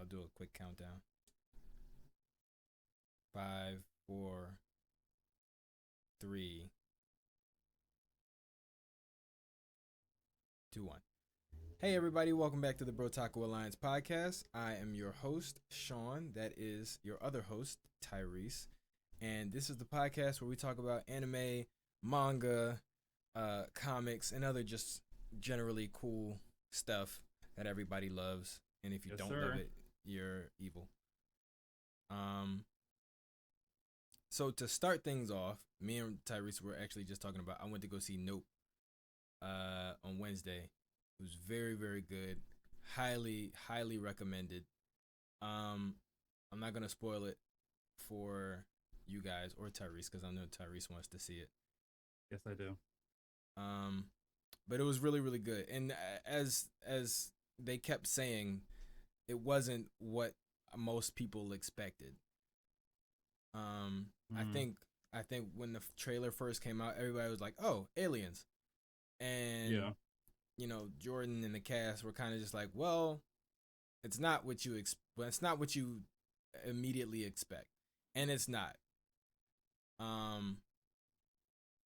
I'll do a quick countdown. 5, 4, 3, 2, 1. Hey everybody, welcome back to the Brotaku Alliance podcast. I am your host, Sean. That is your other host, Tyrese. And this is the podcast where we talk about anime, manga, comics, and other just generally cool stuff that everybody loves. And if you don't love it, you're evil. So to start things off, me and Tyrese were actually just talking about, I went to go see Nope on Wednesday. It was very, very good. Highly, highly recommended. I'm not gonna spoil it for you guys or Tyrese because I know Tyrese wants to see it. Yes, I do. But it was really, really good. And as they kept saying, it wasn't what most people expected. I think when the trailer first came out, everybody was like, "Oh, aliens," and Jordan and the cast were kind of just like, "Well, it's not what you it's not what you immediately expect," and it's not.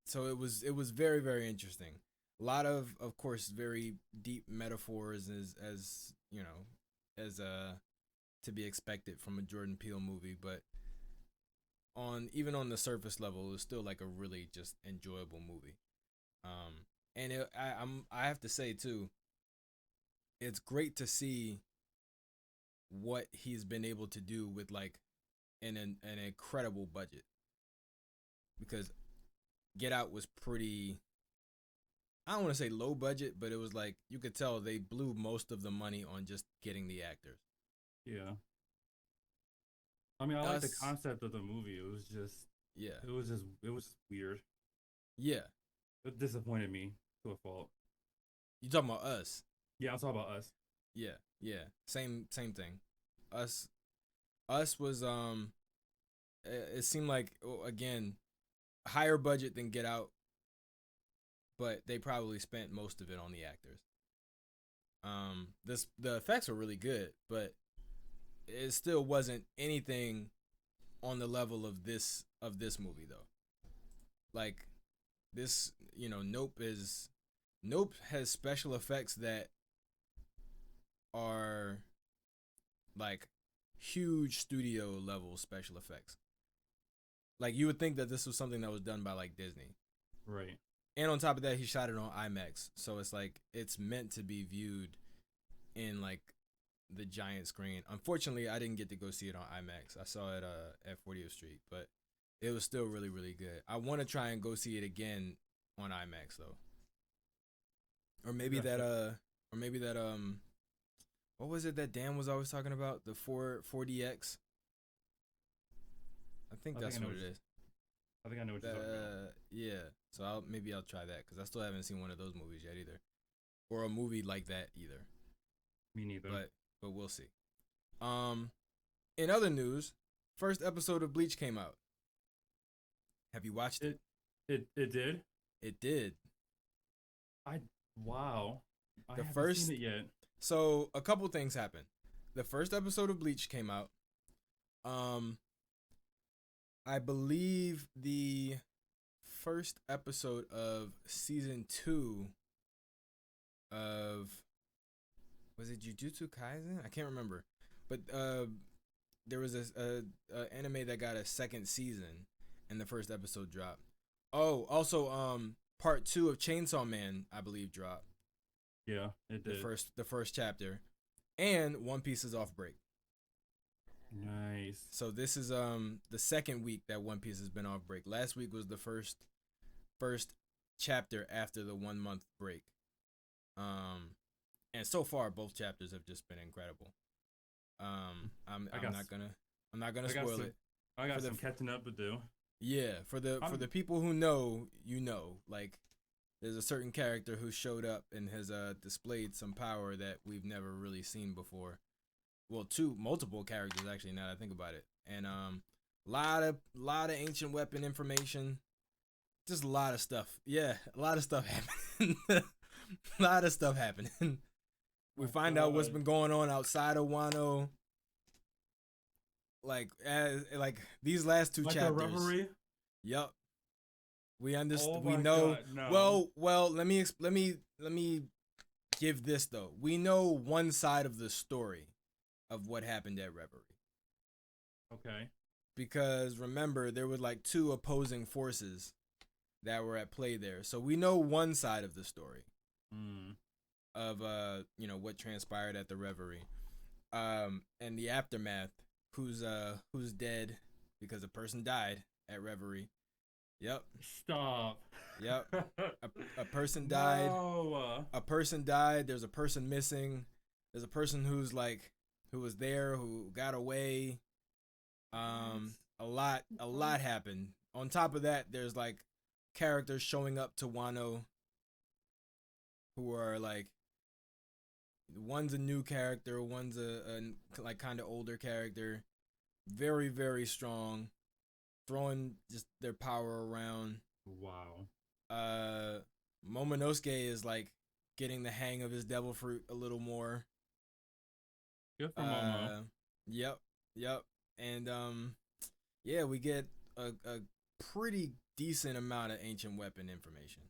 So it was very, very interesting. A lot of course, very deep metaphors as to be expected from a Jordan Peele movie, but even on the surface level, it was still like a really just enjoyable movie. And I have to say too, it's great to see what he's been able to do with like an incredible budget, because Get Out was pretty, I don't want to say low budget, but it was like you could tell they blew most of the money on just getting the actors. Yeah. I mean, I like the concept of the movie. It was just it was weird. Yeah. It disappointed me to a fault. You talking about Us? Yeah, I'm talking about Us. Yeah. Same thing. Us was it seemed like, again, higher budget than Get Out, but they probably spent most of it on the actors. The effects were really good, but it still wasn't anything on the level of this movie though. Like this, Nope has special effects that are like huge studio level special effects. Like you would think that this was something that was done by like Disney. Right. And on top of that, he shot it on IMAX, so it's like it's meant to be viewed in like the giant screen. Unfortunately, I didn't get to go see it on IMAX. I saw it at 40th Street, but it was still really, really good. I want to try and go see it again on IMAX though. Or maybe what was it that Dan was always talking about? The 4DX. I think that's what it is. I think I know what you're talking about. Yeah. So I'll try that because I still haven't seen one of those movies yet either, or a movie like that either. Me neither. But we'll see. In other news, first episode of Bleach came out. Have you watched it? It did. It did. Wow. I haven't seen it yet. So a couple things happened. The first episode of Bleach came out. I believe the first episode of season 2 of, was it Jujutsu Kaisen? I can't remember, but there was a anime that got a second season, and the first episode dropped. Oh, also part 2 of Chainsaw Man, I believe, dropped. Yeah, it did. The first chapter, and One Piece is off break. Nice. So this is the second week that One Piece has been off break. Last week was the first chapter after the 1 month break. And so far both chapters have just been incredible. I'm not gonna spoil it. I got some catching up to do. Yeah, for the people who know, like there's a certain character who showed up and has displayed some power that we've never really seen before. Well, multiple characters actually, now that I think about it. And lot of ancient weapon information. Just a lot of stuff. Yeah, a lot of stuff happening. A lot of stuff happening. We find out what's been going on outside of Wano. like these last two Like the chapters. Reverie. Yep. We understand. Oh We my know. god, no. Well. Let me give this though. We know one side of the story of what happened at Reverie. Okay. Because remember, there were like two opposing forces that were at play there. So we know one side of the story of what transpired at the Reverie. And the aftermath, who's dead because a person died at Reverie. Yep. Stop. Yep. A person died. No. A person died. There's a person missing. There's a person who was there who got away. A lot happened. On top of that, there's like characters showing up to Wano who are like, one's a new character, one's a like kind of older character, very very strong, throwing just their power around. Wow. Momonosuke is like getting the hang of his devil fruit a little more. Good for Momo. Yep, yep, and yeah, we get a pretty decent amount of ancient weapon information.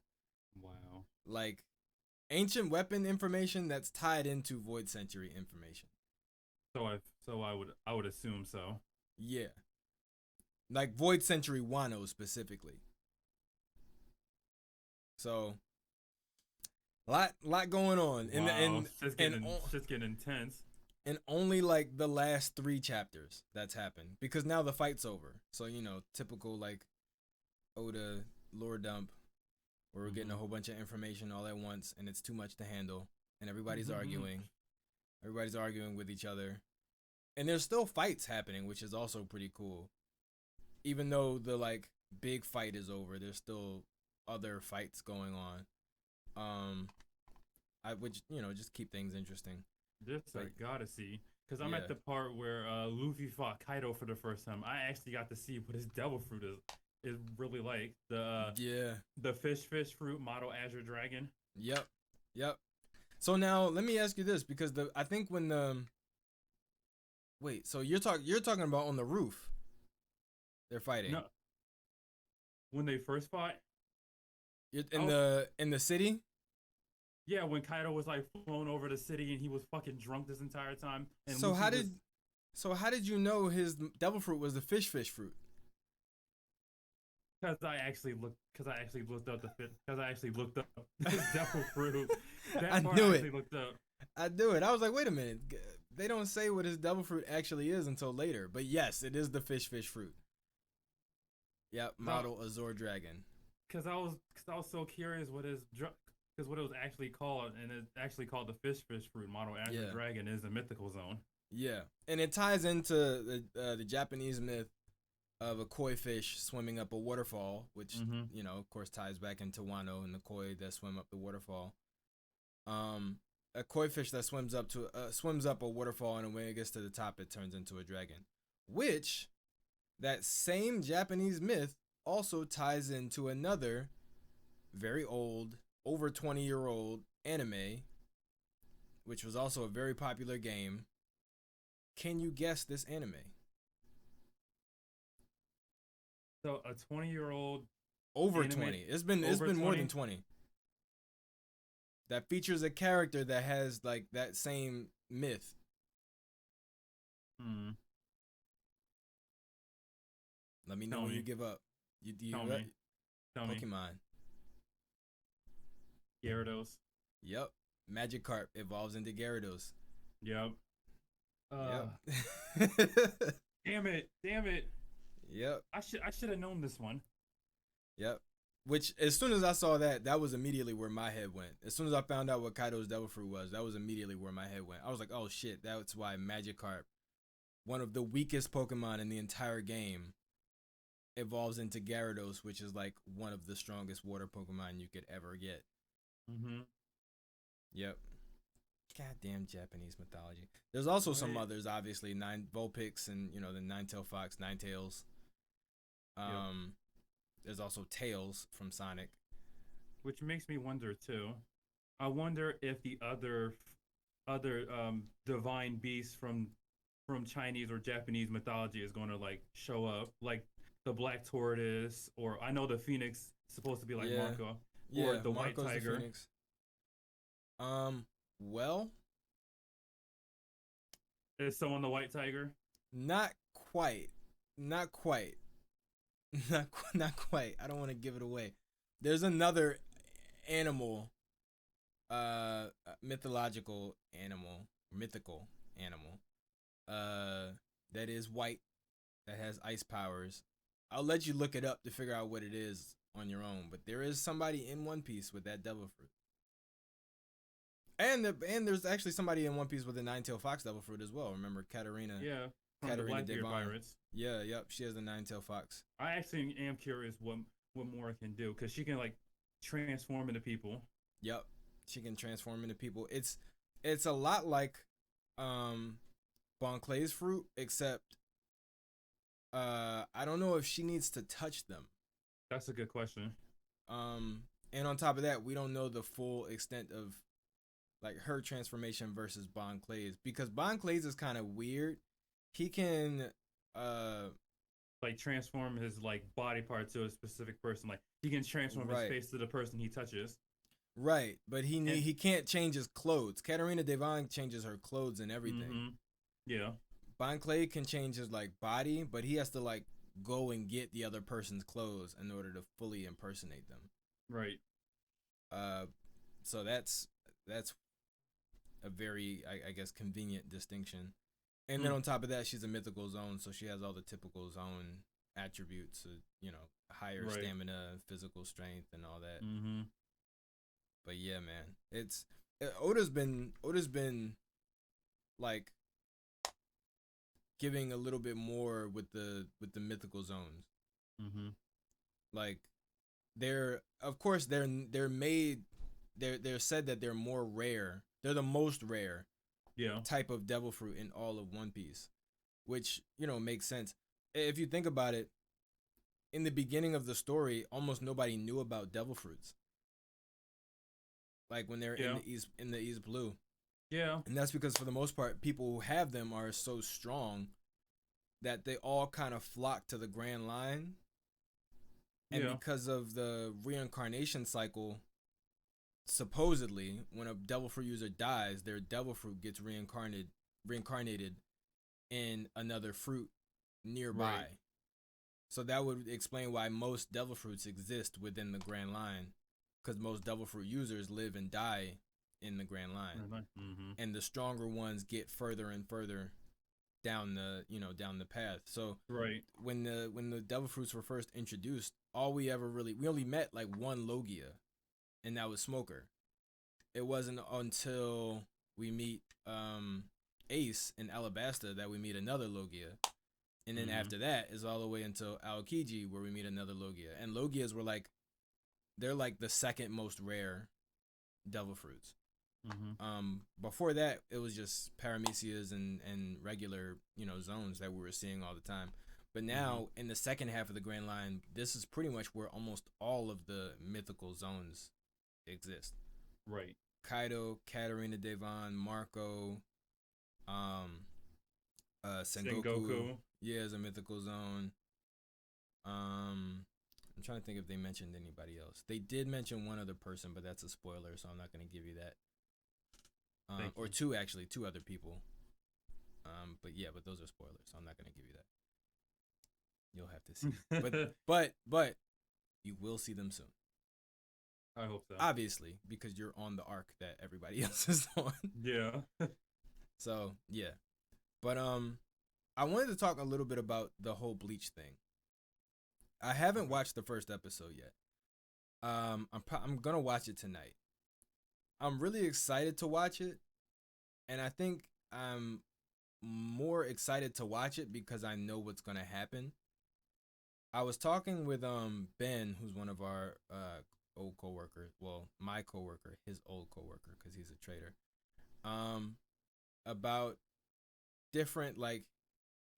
Wow. Like ancient weapon information that's tied into Void Century information. I would assume so. Yeah. Like Void Century Wano specifically. So lot going on. Wow. Shit's getting intense. And only like the last 3 chapters that's happened. Because now the fight's over. So, typical like Oda lore dump where we're getting a whole bunch of information all at once and it's too much to handle. And everybody's arguing. Everybody's arguing with each other. And there's still fights happening, which is also pretty cool. Even though the like big fight is over, there's still other fights going on. I would just keep things interesting. This I gotta see, because I'm at the part where Luffy fought Kaido for the first time. I actually got to see what his devil fruit is really like. The fish fruit model Azure Dragon. Yep. So now let me ask you this, because I think when wait, so you're talking about on the roof they're fighting. No. When they first fought? In the city? Yeah, when Kaido was like flown over the city and he was fucking drunk this entire time. And so how did you know his devil fruit was the fish fruit? Because I actually looked up his devil fruit. I knew it. I knew it. I was like, wait a minute. They don't say what his devil fruit actually is until later. But yes, it is the fish fruit. Yep, model Azure Dragon. Because I was so curious what it was actually called, and it's actually called the fish fruit model Azure Dragon is a mythical zone. Yeah, and it ties into the Japanese myth of a koi fish swimming up a waterfall, which of course ties back into Wano and the koi that swim up the waterfall. A koi fish that swims up a waterfall, and when it gets to the top, it turns into a dragon. Which that same Japanese myth also ties into another very old, over 20-year-old anime, which was also a very popular game. Can you guess this anime? So a 20-year-old over anime, 20. It's been more than 20. That features a character that has like that same myth. Let me know when you give up. Tell me. Pokemon. Gyarados. Yep. Magikarp evolves into Gyarados. Yep. Yep. Damn it. Yep. I should have known this one. Yep. Which, as soon as I saw that was immediately where my head went. As soon as I found out what Kaido's devil fruit was, that was immediately where my head went. I was like, oh shit, that's why Magikarp, one of the weakest Pokemon in the entire game, evolves into Gyarados, which is like one of the strongest water Pokemon you could ever get. Yep. Goddamn Japanese mythology. There's also some others, obviously, Vulpix and the Nine-Tailed Fox, Ninetales. There's also Tails from Sonic, which makes me wonder too. I wonder if the other divine beasts from from Chinese or Japanese mythology is going to like show up, like the black tortoise, or I know the phoenix is supposed to be like Yeah. Marco, or Yeah, the white Marco's the tiger. Phoenix. Well, Is someone the white tiger? not quite. Not quite. Not quite. I don't want to give it away. There's another animal, mythological animal, mythical animal, that is white, that has ice powers. I'll let you look it up to figure out what it is on your own, but there is somebody in One Piece with that devil fruit. And there's actually somebody in One Piece with a nine-tailed fox devil fruit as well. Remember Katarina? Yeah, from the Katarina Blackbeard Devon. pirates. Yeah, yep. She has a nine-tailed fox. I actually am curious what Mora can do because she can like transform into people. Yep, she can transform into people. It's a lot like Bon Clay's fruit, except I don't know if she needs to touch them. That's a good question. And on top of that, we don't know the full extent of like her transformation versus Bon Clay's, because Bon Clay's is kind of weird. He can like transform his like body part to a specific person. Like he can transform his face to the person he touches. Right, but he can't change his clothes. Katarina Devon changes her clothes and everything. Mm-hmm. Yeah. Bon Clay can change his like body, but he has to like go and get the other person's clothes in order to fully impersonate them. Right. So that's a very I guess convenient distinction. And then on top of that, she's a mythical zone, so she has all the typical zone attributes, higher stamina, physical strength, and all that. Mm-hmm. But yeah, man, Oda's been like giving a little bit more with the mythical zones. Mm-hmm. Like they're said that they're more rare. They're the most rare type of devil fruit in all of One Piece, which makes sense if you think about it. In the beginning of the story, almost nobody knew about devil fruits. Like when they're in the East Blue. Yeah. And that's because for the most part, people who have them are so strong that they all kind of flock to the Grand Line. And because of the reincarnation cycle, supposedly when a devil fruit user dies, their devil fruit gets reincarnated in another fruit nearby. Right. So that would explain why most devil fruits exist within the Grand Line, because most devil fruit users live and die in the Grand Line. Mm-hmm. And the stronger ones get further and further down the path. So when the devil fruits were first introduced, we only met like one Logia, and that was Smoker. It wasn't until we meet Ace in Alabasta that we meet another Logia. And then after that is all the way until Aokiji, where we meet another Logia. And Logias were they're like the second most rare devil fruits. Mm-hmm. Before that, it was just Paramecias and regular zones that we were seeing all the time. But now in the second half of the Grand Line, this is pretty much where almost all of the mythical zones exist. Right. Kaido, Katarina Devon, Marco, Sengoku. Yeah, is a mythical zone. I'm trying to think if they mentioned anybody else. They did mention one other person, but that's a spoiler, so I'm not going to give you that. Or two other people. But those are spoilers, so I'm not going to give you that. You'll have to see. but you will see them soon. I hope so. Obviously, because you're on the arc that everybody else is on. Yeah. So, yeah. But I wanted to talk a little bit about the whole Bleach thing. I haven't watched the first episode yet. I'm gonna watch it tonight. I'm really excited to watch it, and I think I'm more excited to watch it because I know what's gonna happen. I was talking with Ben, who's one of our old coworkers. Well, my coworker, his old coworker, because he's a trader. About different like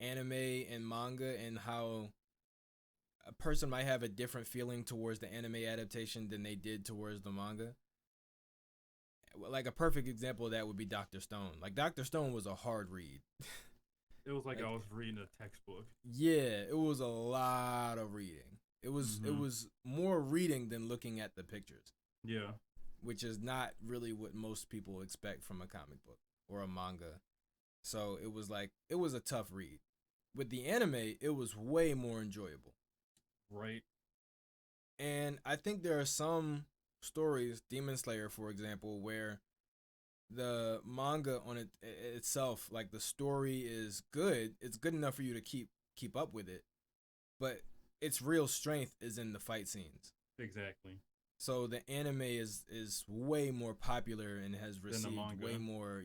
anime and manga and how a person might have a different feeling towards the anime adaptation than they did towards the manga. Like a perfect example of that would be Dr. Stone. Like Dr. Stone was a hard read. It was like I was reading a textbook. Yeah, it was a lot of reading. It was more reading than looking at the pictures. Yeah. Which is not really what most people expect from a comic book or a manga. So it was a tough read. With the anime, it was way more enjoyable. Right. And I think there are some stories, Demon Slayer for example, where the manga on itself, like the story is good. It's good enough for you to keep up with it, but its real strength is in the fight scenes. Exactly. So the anime is way more popular and has received way more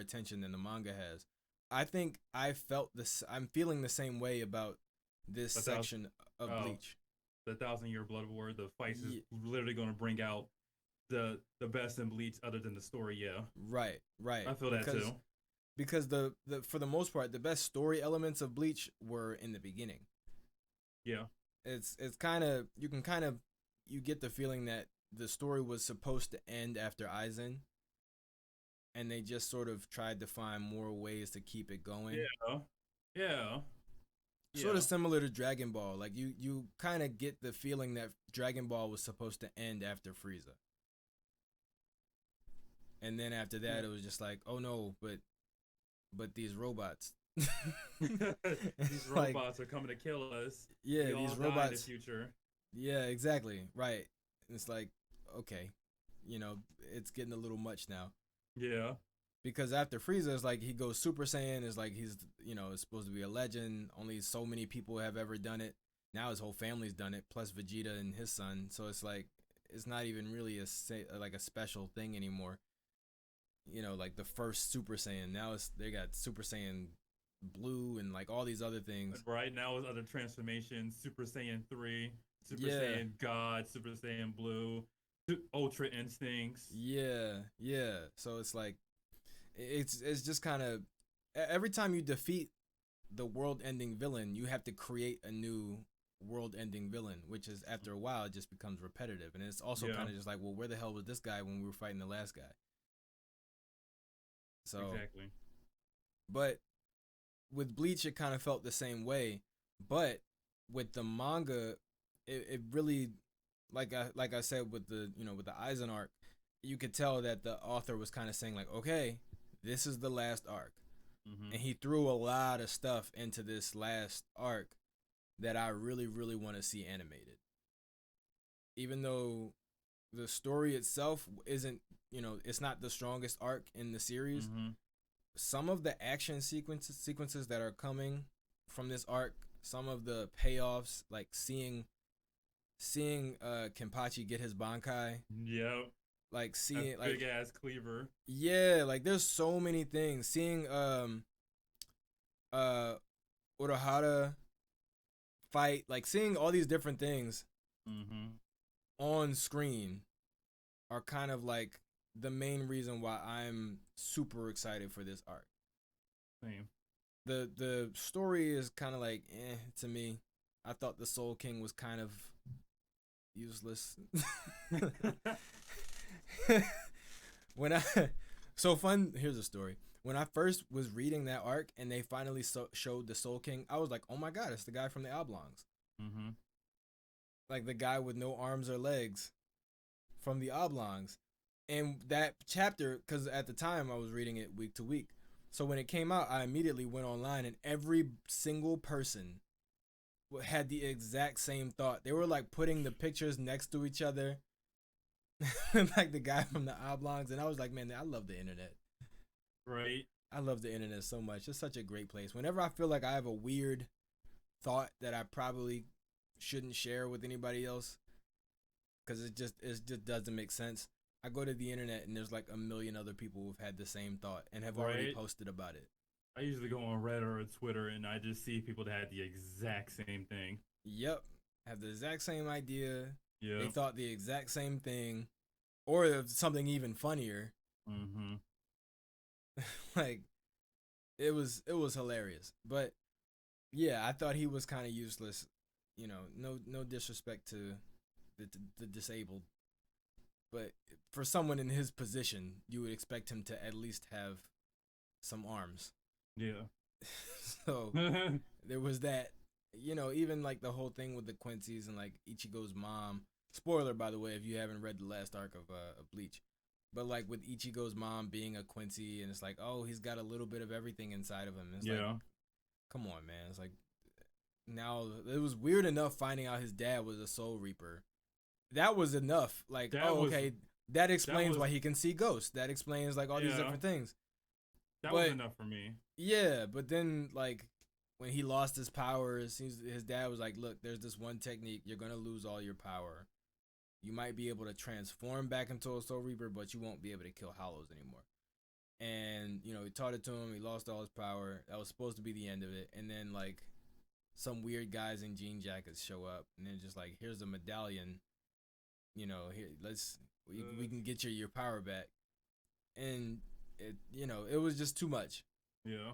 attention than the manga has. I think I felt this. I'm feeling the same way about this section of Bleach. The 1,000-Year Blood War. The fights is literally going to bring out the best in Bleach, other than the story. Yeah. Right. I feel that too. Because the for the most part, the best story elements of Bleach were in the beginning. Yeah. It's kind of you get the feeling that the story was supposed to end after Aizen, and they just sort of tried to find more ways to keep it going. Yeah. Sort of similar to Dragon Ball. Like you kind of get the feeling that Dragon Ball was supposed to end after Frieza. And then after that it was just like, oh no, but these robots. These robots are coming to kill us. Yeah, these robots in the future. Yeah, exactly. Right. And it's like, okay, it's getting a little much now. Yeah. Because after Frieza, it's like he goes Super Saiyan. It's like he's, it's supposed to be a legend. Only so many people have ever done it. Now his whole family's done it, plus Vegeta and his son. So it's like, it's not even really a special thing anymore. Like the first Super Saiyan. Now they got Super Saiyan Blue and like all these other things. Right now, with other transformations, Super Saiyan 3, Super Saiyan God, Super Saiyan Blue, Ultra Instincts. Yeah. So it's like, it's just kind of, every time you defeat the world-ending villain, you have to create a new world-ending villain, which is, after a while, it just becomes repetitive. And it's also kind of just like, well, where the hell was this guy when we were fighting the last guy? So exactly. But with Bleach, it kind of felt the same way. But with the manga, it really, like I said, with the with the Aizen arc, you could tell that the author was kind of saying like, okay, this is the last arc. And he threw a lot of stuff into this last arc that I really, really want to see animated. Even though the story itself isn't, it's not the strongest arc in the series, some of the action sequences that are coming from this arc, some of the payoffs, like seeing Kenpachi get his Bankai. Yep. Like seeing big ass cleaver. Yeah, like there's so many things. Seeing Urahara fight, like seeing all these different things on screen are kind of like the main reason why I'm super excited for this arc. Same. The story is kind of like to me. I thought the Soul King was kind of useless. Here's a story. When I first was reading that arc and they finally showed the Soul King, I was like, oh my god, it's the guy from the Oblongs. Like the guy with no arms or legs from the Oblongs. And that chapter, because at the time I was reading it week to week, so when it came out, I immediately went online and every single person had the exact same thought. They were like putting the pictures next to each other. Like the guy from the Oblongs, and I was like, man, I love the internet. Right. I love the internet so much. It's such a great place. Whenever I feel like I have a weird thought that I probably shouldn't share with anybody else, because it just doesn't make sense, I go to the internet and there's like a million other people who've had the same thought and have already posted about it. I usually go on Reddit or Twitter and I just see people that had the exact same thing. Yep. Have the exact same idea. Yeah. They thought the exact same thing, or something even funnier. Like, it was hilarious. But yeah, I thought he was kind of useless. No disrespect to the disabled, but for someone in his position, you would expect him to at least have some arms. Yeah. So there was that. Even like the whole thing with the Quincy's and like Ichigo's mom. Spoiler, by the way, if you haven't read the last arc of Bleach. But like with Ichigo's mom being a Quincy, and it's like, oh, he's got a little bit of everything inside of him. It's like, come on, man. It's like, now it was weird enough finding out his dad was a Soul Reaper. That was enough. Like, okay, that explains why he can see ghosts. That explains like all these different things. That was enough for me. Yeah, but then like when he lost his powers, his dad was like, look, there's this one technique. You're gonna lose all your power. You might be able to transform back into a Soul Reaper, but you won't be able to kill Hollows anymore. And he taught it to him. He lost all his power. That was supposed to be the end of it. And then like some weird guys in jean jackets show up, and then just like, here's a medallion. Here, we can get your power back. And it was just too much. Yeah.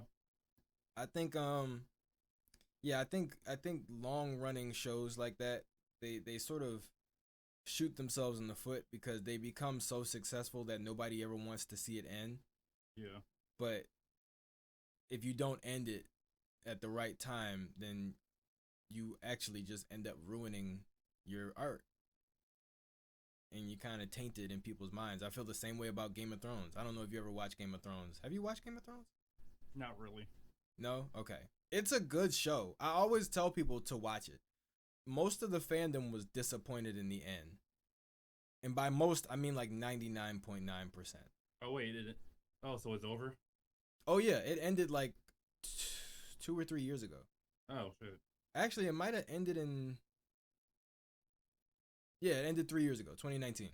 I think I think long running shows like that, they sort of shoot themselves in the foot because they become so successful that nobody ever wants to see it end. Yeah. But if you don't end it at the right time, then you actually just end up ruining your art. And you kind of taint it in people's minds. I feel the same way about Game of Thrones. I don't know if you ever watched Game of Thrones. Have you watched Game of Thrones? Not really. No? Okay. It's a good show. I always tell people to watch it. Most of the fandom was disappointed in the end. And by most, I mean like 99.9%. Oh, wait. So it's over? Oh, yeah. It ended like 2 or 3 years ago. Oh, shit. Actually, it might have ended in... Yeah, it ended 3 years ago, 2019.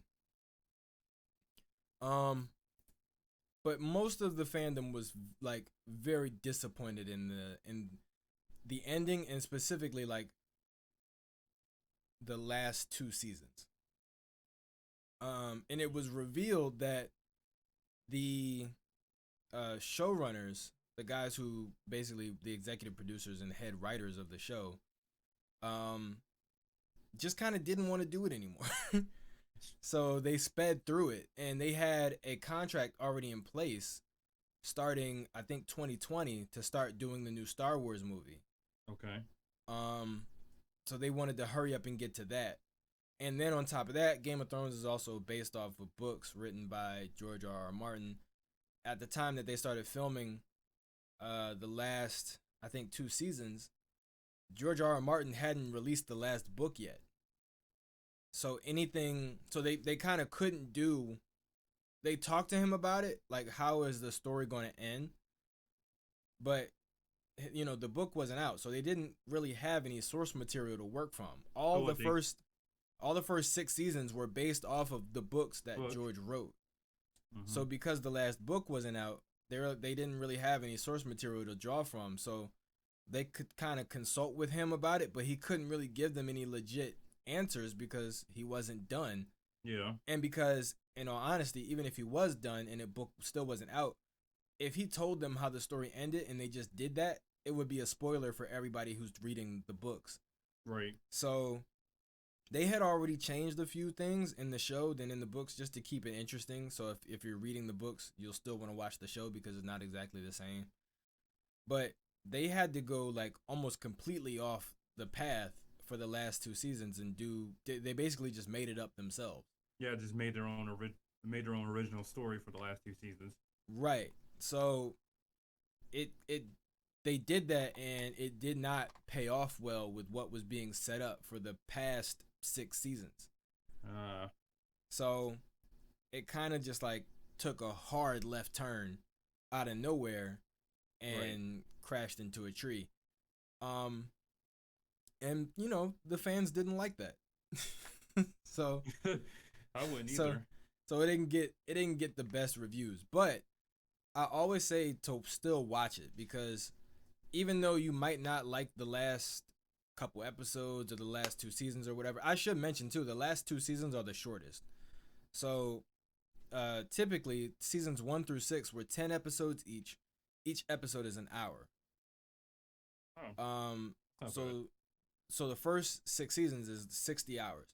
But most of the fandom was like very disappointed in the ending, and specifically like the last 2 seasons. And it was revealed that the showrunners, the guys who basically the executive producers and head writers of the show, just kind of didn't want to do it anymore. So they sped through it, and they had a contract already in place starting, I think, 2020 to start doing the new Star Wars movie. Okay. So they wanted to hurry up and get to that. And then on top of that, Game of Thrones is also based off of books written by George R.R. Martin. At the time that they started filming the last, I think, 2 seasons, George R.R. Martin hadn't released the last book yet. So they kind of couldn't do, they talked to him about it, like, how is the story going to end? But, the book wasn't out, so they didn't really have any source material to work from. All the first 6 seasons were based off of the books that George wrote. Mm-hmm. So because the last book wasn't out, they didn't really have any source material to draw from. So they could kind of consult with him about it, but he couldn't really give them any legit answers because he wasn't done. Yeah. And because, in all honesty, even if he was done and a book still wasn't out, if he told them how the story ended and they just did that, it would be a spoiler for everybody who's reading the books. Right. So they had already changed a few things in the show than in the books just to keep it interesting. So if you're reading the books, you'll still want to watch the show because it's not exactly the same. But they had to go like almost completely off the path for the last 2 seasons and they basically just made it up themselves. Yeah, just made their own original story for the last 2 seasons. Right. So they did that, and it did not pay off well with what was being set up for the past 6 seasons. So it kind of just like took a hard left turn out of nowhere and crashed into a tree. And the fans didn't like that. So I wouldn't either. So it didn't get the best reviews, but I always say to still watch it, because even though you might not like the last couple episodes or the last 2 seasons or whatever, I should mention too, the last 2 seasons are the shortest. So typically seasons 1 through 6 were 10 episodes each. Each episode is an hour. So the first 6 seasons is 60 hours.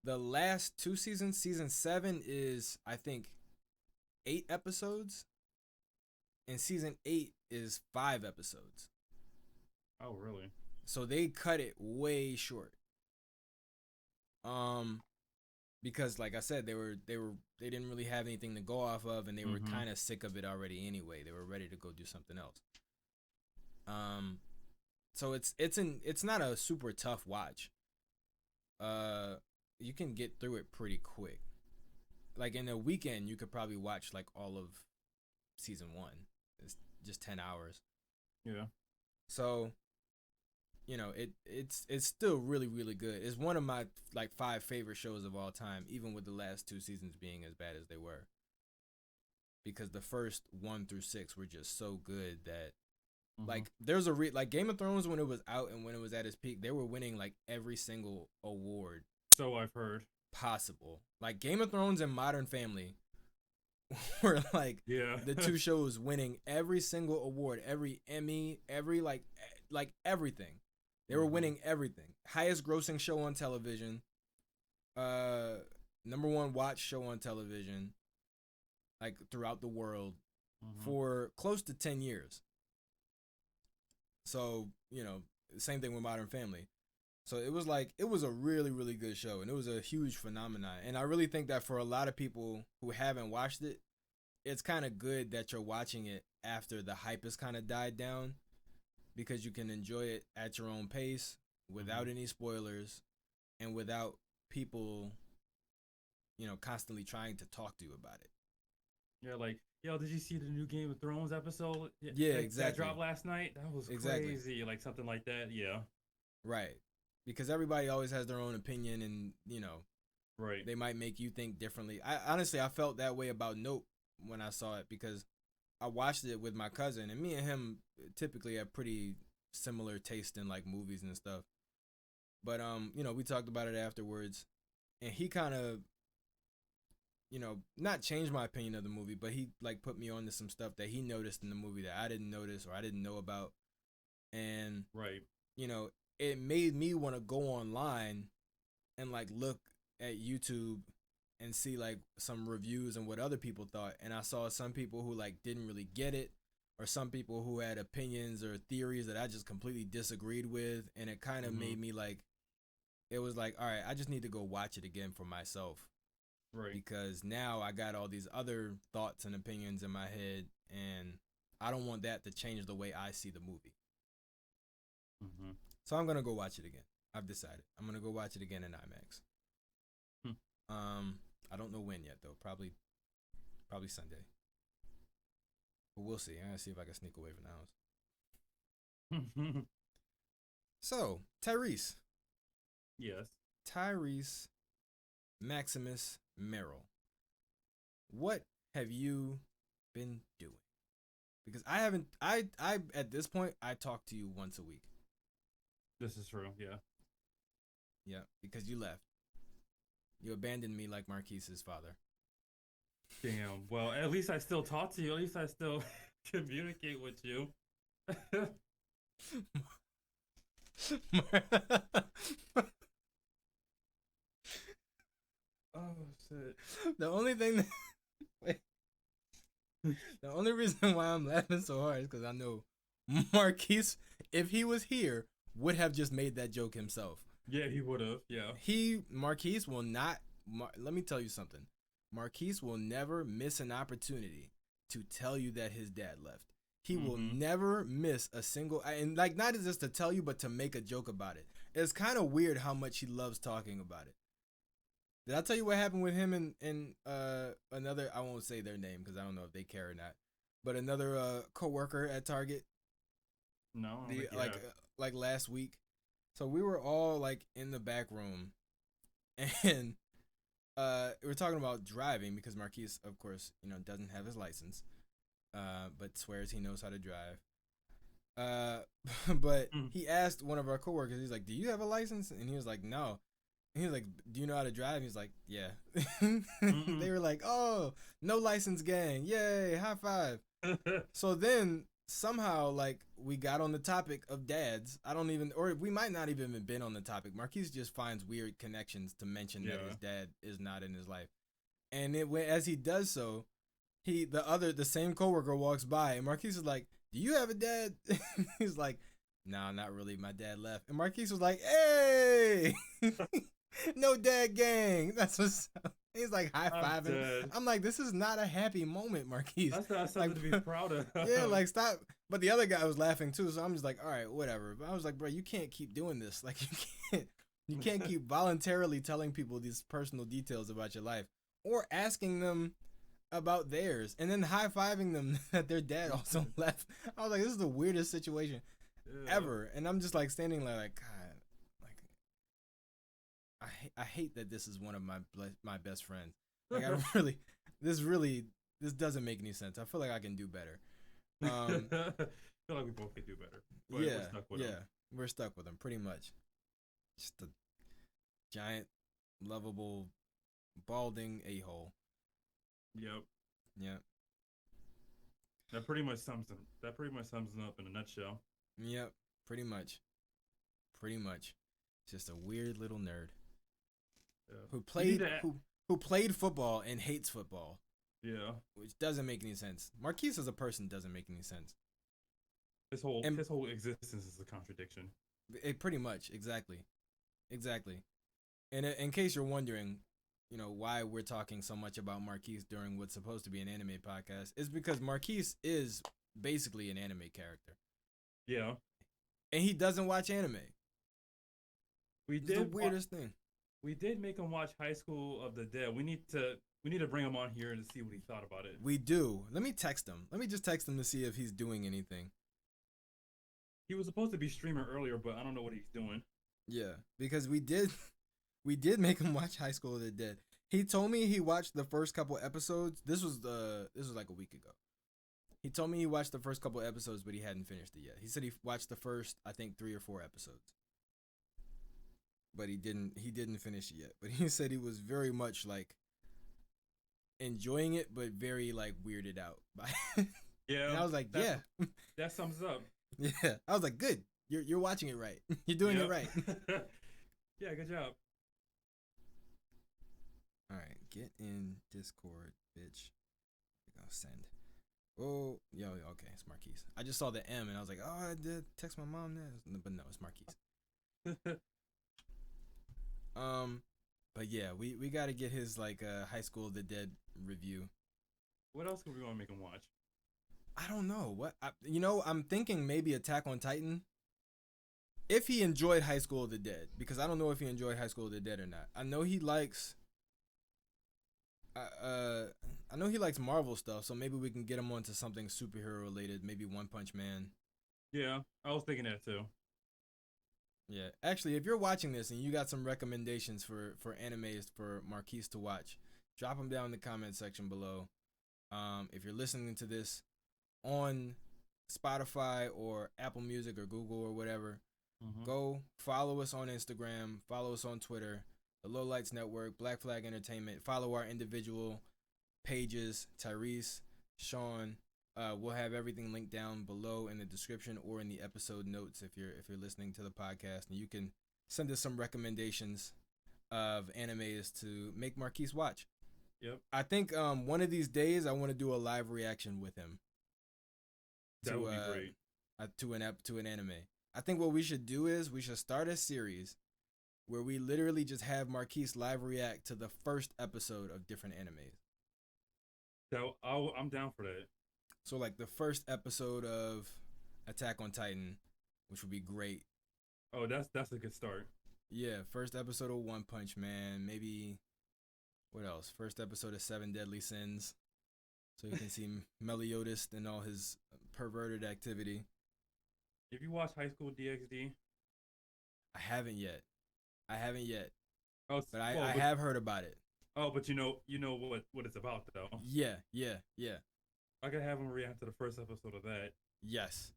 The last 2 seasons, season 7 is, I think, 8 episodes. and season 8 is 5 episodes. Oh, really? So they cut it way short. Because like I said, they didn't really have anything to go off of, and they were kind of sick of it already anyway. They were ready to go do something else. So it's not a super tough watch. You can get through it pretty quick. Like in a weekend, you could probably watch like all of season 1. It's just 10 hours. Yeah. So, you know, it's still really, really good. It's one of my like 5 favorite shows of all time, even with the last 2 seasons being as bad as they were. Because the first 1 through 6 were just so good that like there's like Game of Thrones, when it was out and when it was at its peak, they were winning like every single award. So I've heard. Possible. Like Game of Thrones and Modern Family were like the 2 shows winning every single award, every Emmy, every like everything. They were winning everything. Highest grossing show on television. Number 1 watch show on television, like throughout the world for close to 10 years. So, you know, same thing with Modern Family. So it was a really, really good show, and it was a huge phenomenon. And I really think that for a lot of people who haven't watched it, it's kind of good that you're watching it after the hype has kind of died down, because you can enjoy it at your own pace without any spoilers and without people, you know, constantly trying to talk to you about it. Yeah, like, yo, did you see the new Game of Thrones episode? Yeah, exactly. That dropped last night? That was crazy. Like something like that, yeah. Right. Because everybody always has their own opinion, and, you know, they might make you think differently. I felt that way about Nope when I saw it, because I watched it with my cousin, and me and him typically have pretty similar taste in like movies and stuff. But you know, we talked about it afterwards, and he kind of, you know, not changed my opinion of the movie, but he like put me on to some stuff that he noticed in the movie that I didn't notice or I didn't know about. And you know, it made me want to go online and like look at YouTube and see like some reviews and what other people thought. And I saw some people who like didn't really get it, or some people who had opinions or theories that I just completely disagreed with. And it kind of made me like, it was like, all right, I just need to go watch it again for myself. Right. Because now I got all these other thoughts and opinions in my head, and I don't want that to change the way I see the movie. So I'm going to go watch it again. I've decided. I'm going to go watch it again in IMAX. I don't know when yet, though. Probably Sunday. But we'll see. I'm going to see if I can sneak away from the house. So, Tyrese. Yes. Tyrese Maximus Merrill. What have you been doing? Because I haven't, I at this point, I talk to you once a week. This is true, yeah. Yeah, because you left. You abandoned me like Marquise's father. Damn. Well, at least I still talk to you. At least I still communicate with you. Oh, shit. The only thing that... Wait. The only reason why I'm laughing so hard is because I know Marquise, if he was here, would have just made that joke himself. Yeah, he would have. Yeah. Marquise will not. Let me tell you something. Marquise will never miss an opportunity to tell you that his dad left. He will never miss a single. And like, not just to tell you, but to make a joke about it. It's kind of weird how much he loves talking about it. Did I tell you what happened with him and another? I won't say their name because I don't know if they care or not. But another coworker at Target. No. Like last week. So we were all like in the back room, and we were talking about driving because Marquise, of course, you know, doesn't have his license, but swears he knows how to drive. But he asked one of our coworkers, he's like, "Do you have a license?" And he was like, "No." And he was like, "Do you know how to drive?" He's like, "Yeah." They were like, "Oh, no license gang. Yay, high five." So then somehow, like, we got on the topic of dads. Or we might not even have been on the topic. Marquise just finds weird connections to mention that his dad is not in his life. And as he does so, the same coworker walks by, and Marquise is like, "Do you have a dad?" He's like, "No, not really. My dad left." And Marquise was like, "Hey, no dad gang." That's what's up. He's like high fiving. I'm like, this is not a happy moment, Marquise. That's not something to be proud of. Yeah, like stop. But the other guy was laughing too, so I'm just like, all right, whatever. But I was like, bro, you can't keep doing this. Like, you can't keep voluntarily telling people these personal details about your life or asking them about theirs and then high fiving them that their dad also left. I was like, this is the weirdest situation ever. And I'm just like standing there like, God. I hate that this is one of my best friends. Like this doesn't make any sense. I feel like I can do better. I feel like we both can do better. But yeah, we're stuck with him. We're stuck with him pretty much. Just a giant, lovable, balding a-hole. Yep. That pretty much sums him up in a nutshell. Yep, pretty much. Just a weird little nerd. Yeah. Who played football and hates football. Yeah. Which doesn't make any sense. Marquise as a person doesn't make any sense. His whole existence is a contradiction. Pretty much, exactly. And in case you're wondering, why we're talking so much about Marquise during what's supposed to be an anime podcast, is because Marquise is basically an anime character. Yeah. And he doesn't watch anime. It's the weirdest thing. We did make him watch High School of the Dead. We need to bring him on here and see what he thought about it. We do. Let me text him. Let me just text him to see if he's doing anything. He was supposed to be streaming earlier, but I don't know what he's doing. Yeah, because we did make him watch High School of the Dead. He told me he watched the first couple episodes. This was like a week ago. He told me he watched the first couple episodes, but he hadn't finished it yet. He said he watched the first, I think, 3 or 4 episodes. But he didn't finish it yet. But he said he was very much like enjoying it, but very like weirded out by it. Yeah. And I was like, yeah. That sums up. Yeah. I was like, good. You're watching it right. You're doing it right. Yeah, good job. All right, get in Discord, bitch. I'll send. Oh, okay, it's Marquise. I just saw the M and I was like, oh, I did text my mom that, but no, it's Marquise. But yeah, we got to get his like High School of the Dead review. What else could we want to make him watch? I don't know. I'm thinking maybe Attack on Titan. If he enjoyed High School of the Dead, because I don't know if he enjoyed High School of the Dead or not. I know he likes Marvel stuff, so maybe we can get him onto something superhero related, maybe One Punch Man. Yeah, I was thinking that too. Yeah, actually, if you're watching this and you got some recommendations for animes for Marquise to watch, drop them down in the comment section below. If you're listening to this on Spotify or Apple Music or Google or whatever, go follow us on Instagram, follow us on Twitter, the Low Lights Network, Black Flag Entertainment. Follow our individual pages, Tyrese, Sean. We'll have everything linked down below in the description or in the episode notes if you're listening to the podcast, and you can send us some recommendations of animes to make Marquise watch. Yep. I think one of these days I want to do a live reaction with him. That would be great. To an anime. I think what we should do is we should start a series where we literally just have Marquise live react to the first episode of different animes. So I'm down for that. So like the first episode of Attack on Titan, which would be great. Oh, that's a good start. Yeah, first episode of One Punch Man, maybe what else? First episode of Seven Deadly Sins. So you can see Meliodas and all his perverted activity. Have you watched High School DxD? I haven't yet. Oh, but I have heard about it. Oh, but you know what it's about though. Yeah. I could have him react to the first episode of that. Yes,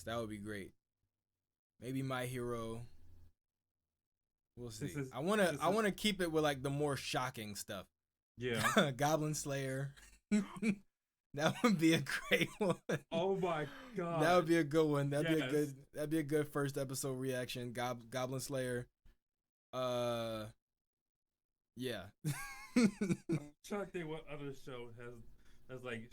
that would be great. Maybe My Hero. We'll see. I wanna keep it with like the more shocking stuff. Yeah. Goblin Slayer. That would be a great one. Oh my god. That would be a good one. That'd be a good first episode reaction. Goblin Slayer. Yeah. I'm trying to think what other show has like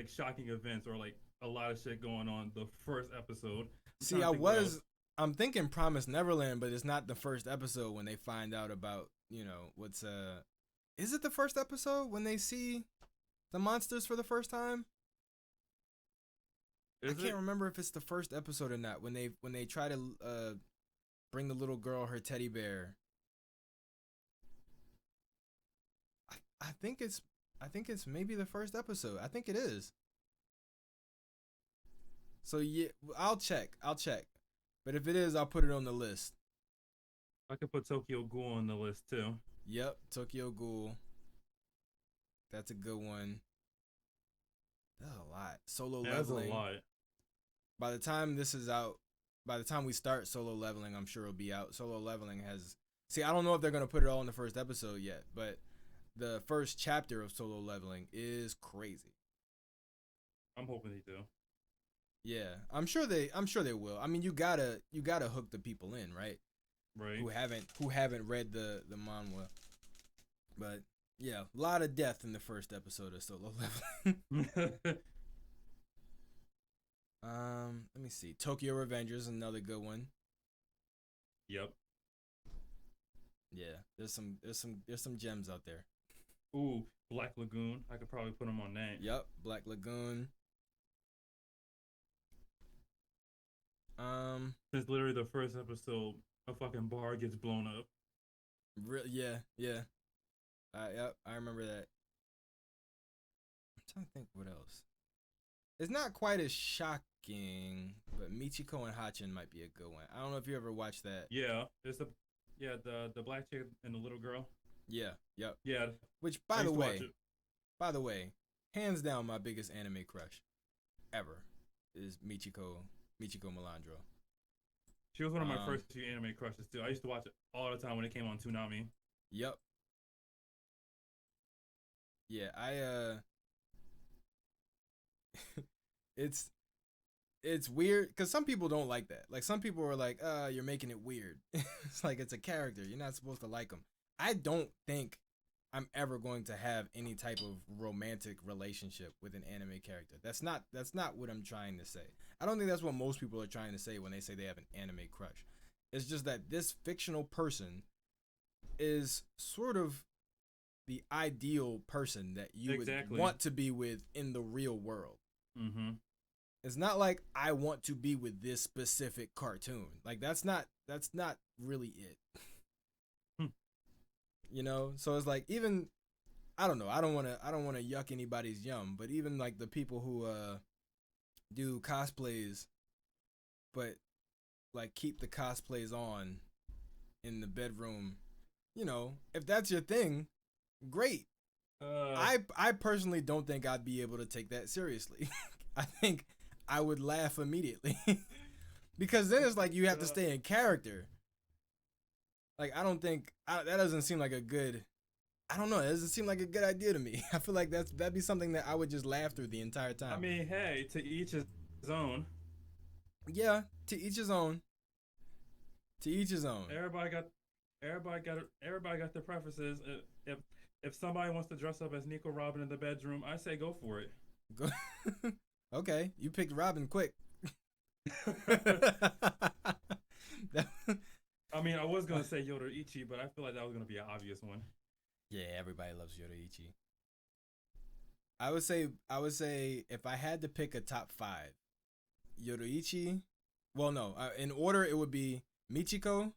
shocking events or like a lot of shit going on the first episode. I'm See, trying to think what else. I'm thinking Promise Neverland, but it's not the first episode when they find out about, what's is it the first episode when they see the monsters for the first time? I can't remember if it's the first episode or not. When they try to bring the little girl her teddy bear. I think it's maybe the first episode. I think it is. So yeah, I'll check. But if it is, I'll put it on the list. I could put Tokyo Ghoul on the list too. Yep, Tokyo Ghoul. That's a good one. That's a lot. Solo Leveling. That's a lot. By the time this is out, by the time we start Solo Leveling, I'm sure it'll be out. Solo Leveling has... See, I don't know if they're going to put it all in the first episode yet, but the first chapter of Solo Leveling is crazy. I'm hoping they do. Yeah, I'm sure they will. I mean, you gotta hook the people in, right? Right. Who haven't read the manhwa. But yeah, a lot of death in the first episode of Solo Leveling. Let me see. Tokyo Revengers, another good one. Yep. Yeah, there's some gems out there. Ooh, Black Lagoon. I could probably put them on that. Yep, Black Lagoon. Since literally the first episode, a fucking bar gets blown up. Yeah. Yep, I remember that. I'm trying to think what else. It's not quite as shocking, but Michiko and Hachin might be a good one. I don't know if you ever watched that. Yeah, the black chick and the little girl. Yeah, yep. Yeah. Which by the way, hands down my biggest anime crush ever is Michiko Melandro. She was one of my first few anime crushes too. I used to watch it all the time when it came on Toonami. Yep. Yeah, it's weird because some people don't like that. Like some people are like, you're making it weird. It's like it's a character. You're not supposed to like them. I don't think I'm ever going to have any type of romantic relationship with an anime character. That's not what I'm trying to say. I don't think that's what most people are trying to say when they say they have an anime crush. It's just that this fictional person is sort of the ideal person that you would want to be with in the real world. Mm-hmm. It's not like I want to be with this specific cartoon. Like that's not really it. You know, so it's like even I don't know. I don't want to yuck anybody's yum, but even like the people who do cosplays, but like keep the cosplays on in the bedroom. You know, if that's your thing, great. I personally don't think I'd be able to take that seriously. I think I would laugh immediately because then it's like you have to stay in character. Like I don't think that doesn't seem like a good. I don't know. It doesn't seem like a good idea to me. I feel like that'd be something that I would just laugh through the entire time. I mean, hey, to each his own. Yeah, to each his own. To each his own. Everybody got their preferences. If somebody wants to dress up as Nico Robin in the bedroom, I say go for it. Go. Okay, you picked Robin quick. I mean, I was gonna say Yoruichi, but I feel like that was gonna be an obvious one. Yeah, everybody loves Yoruichi. I would say if I had to pick a top 5, Yoruichi. Well, no, in order it would be Michiko,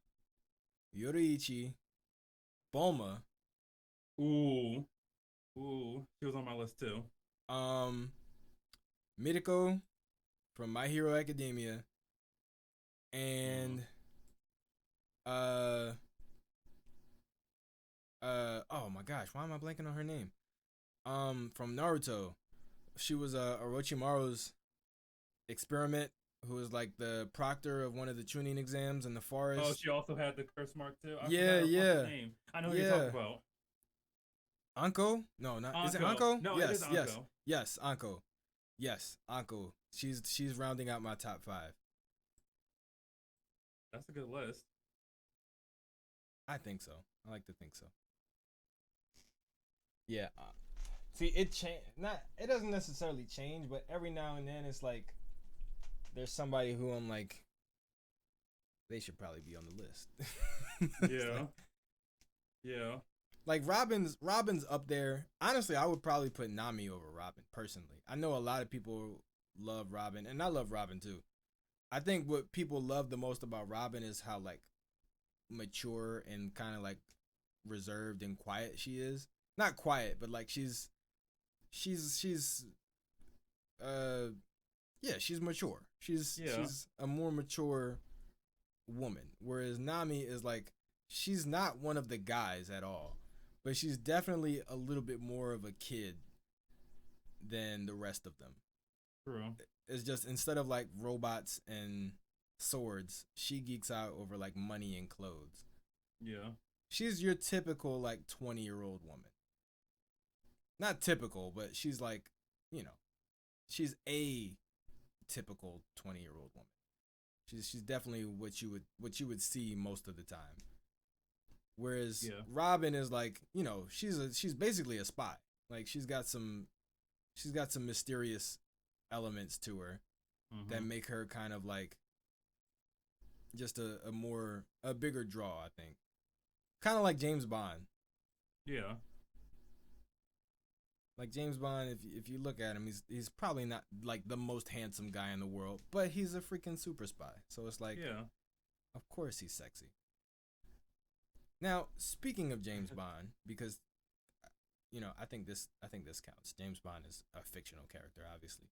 Yoruichi, Bulma. Ooh, she was on my list too. Midako from My Hero Academia, and oh my gosh, why am I blanking on her name? From Naruto, she was Orochimaru's experiment, who was like the proctor of one of the Chunin exams in the forest. Oh, she also had the curse mark too. Yeah. Name. I know who you're talking about. Anko? No, not Anko. Is it Anko? No, yes, it is Anko. Yes, Anko. Yes, Anko. She's rounding out my top 5. That's a good list. I think so. I like to think so. Yeah. See, it change. Not. It doesn't necessarily change, but every now and then it's like there's somebody who I'm like, they should probably be on the list. Yeah. Yeah. Like Robin's up there. Honestly, I would probably put Nami over Robin personally. I know a lot of people love Robin, and I love Robin too. I think what people love the most about Robin is how like mature and kind of like reserved and quiet she is. Not quiet, but like she's yeah, she's mature. She's a more mature woman. Whereas Nami is like she's not one of the guys at all, but she's definitely a little bit more of a kid than the rest of them. True. It's just instead of like robots and swords, she geeks out over like money and clothes. Yeah. She's your typical like 20-year-old woman. Not typical, but she's like, you know, she's a typical 20-year-old woman. She's definitely what you would see most of the time. Whereas Robin is like, you know, she's basically a spy. Like she's got some mysterious elements to her that make her kind of like just a bigger draw, I think. Kind of like James Bond. Yeah. Like James Bond, if you look at him, he's probably not like the most handsome guy in the world, but he's a freaking super spy. So it's like, of course he's sexy. Now, speaking of James Bond, because you know, I think this counts. James Bond is a fictional character, obviously.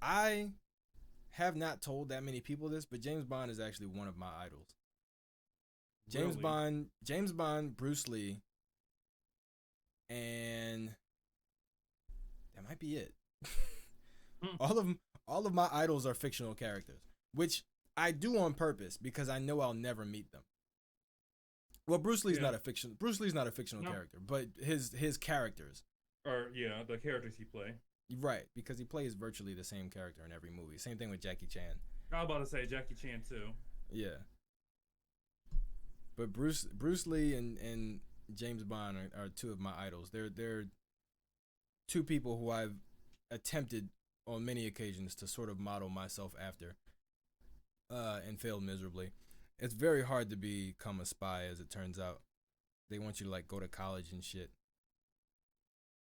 I have not told that many people this, but James Bond is actually one of my idols. James Bond, Bruce Lee, and that might be it. All of my idols are fictional characters, which I do on purpose because I know I'll never meet them. Well, Bruce Lee's not a fictional character, but his characters. Or the characters he play. Right, because he plays virtually the same character in every movie. Same thing with Jackie Chan. I was about to say Jackie Chan too. Yeah. But Bruce Lee and James Bond are two of my idols. They're two people who I've attempted on many occasions to sort of model myself after, and failed miserably. It's very hard to become a spy, as it turns out. They want you to like go to college and shit.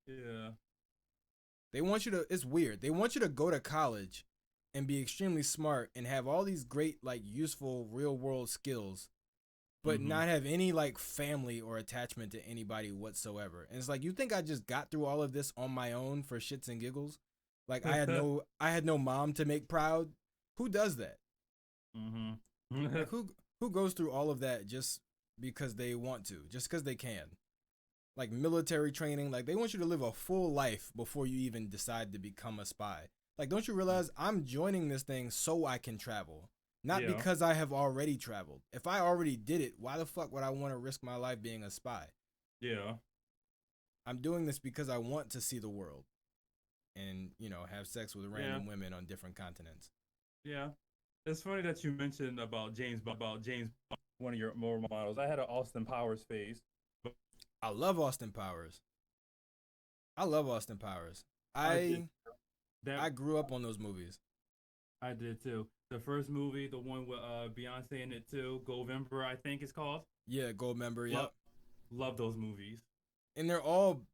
Yeah. They want you to. It's weird. They want you to go to college and be extremely smart and have all these great like useful real world skills, but not have any like family or attachment to anybody whatsoever. And it's like, you think I just got through all of this on my own for shits and giggles? Like I had no mom to make proud. Who does that? Like, who goes through all of that just because they want to, just because they can? Like military training, like they want you to live a full life before you even decide to become a spy. Like, don't you realize I'm joining this thing so I can travel? Not because I have already traveled. If I already did it, why the fuck would I want to risk my life being a spy? Yeah. I'm doing this because I want to see the world and, you know, have sex with random women on different continents. Yeah. It's funny that you mentioned about James, one of your more models. I had an Austin Powers phase. I love Austin Powers. I grew up on those movies. I did too. The first movie, the one with Beyonce in it too, Goldmember, I think it's called. Yeah, Goldmember. Yep. Love those movies. And they're all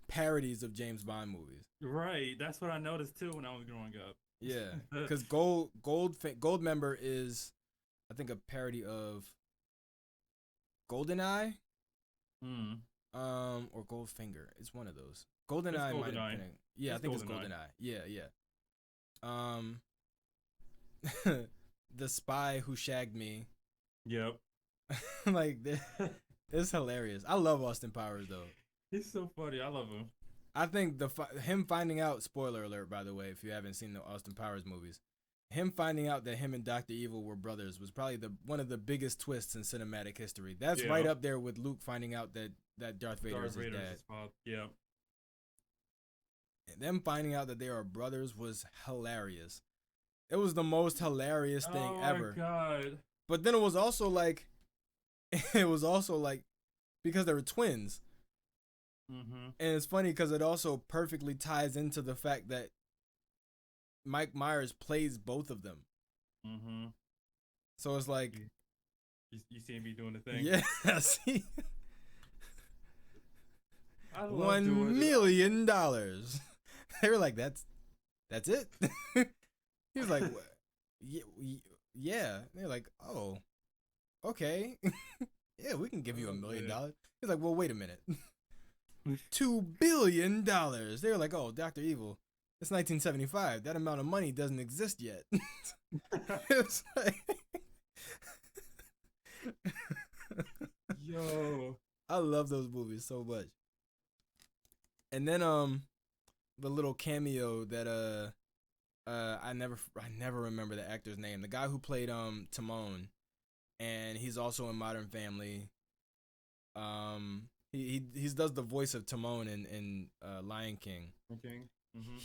parodies of James Bond movies. Right. That's what I noticed too when I was growing up. Yeah, because Goldmember is, I think, a parody of GoldenEye. Or Goldfinger. It's one of those. GoldenEye might have been. Yeah, I think it's GoldenEye. Yeah. The Spy Who Shagged Me. Yep. Like, it's hilarious. I love Austin Powers though. He's so funny. I love him. I think him finding out. Spoiler alert, by the way, if you haven't seen the Austin Powers movies. Him finding out that him and Dr. Evil were brothers was probably one of the biggest twists in cinematic history. That's right up there with Luke finding out that Darth Vader is his dad. Yeah. And them finding out that they are brothers was hilarious. It was the most hilarious thing ever. Oh my god. But then it was also like because they were twins. Mm-hmm. And it's funny because it also perfectly ties into the fact that Mike Myers plays both of them. Mm-hmm. So it's like you see me doing the thing. Yeah, see. I love $1 million. They were like, that's it. He was like, yeah. They're like, oh, okay. Yeah, we can give you $1 million. He's like, well, wait a minute. $2 billion. They were like, oh, Dr. Evil, it's 1975. That amount of money doesn't exist yet. It's like, yo, I love those movies so much. And then the little cameo that I never remember the actor's name. The guy who played Timon, and he's also in Modern Family. He does the voice of Timon in Lion King. Okay. Mm-hmm.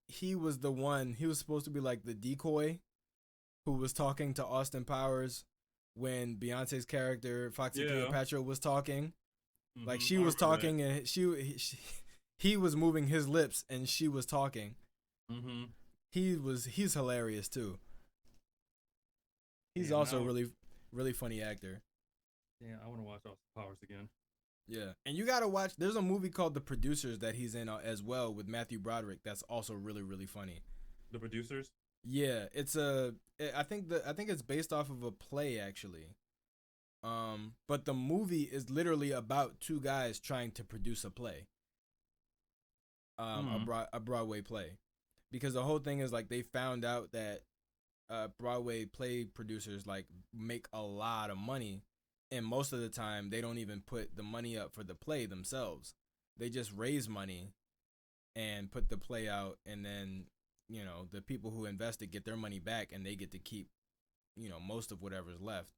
He was the one. He was supposed to be like the decoy, who was talking to Austin Powers when Beyonce's character Foxy Cleopatra was talking. Mm-hmm. Like she was talking and he was moving his lips and she was talking. Mm-hmm. He's hilarious too. He's also really funny actor. Yeah, I want to watch Austin Powers again. Yeah, and you gotta watch. There's a movie called The Producers that he's in as well with Matthew Broderick. That's also really funny. The Producers. Yeah, I think it's based off of a play actually. But the movie is literally about two guys trying to produce a play. A Broadway play, because the whole thing is like they found out that Broadway play producers like make a lot of money, and most of the time they don't even put the money up for the play themselves. They just raise money and put the play out, and then the people who invested get their money back, and they get to keep most of whatever's left.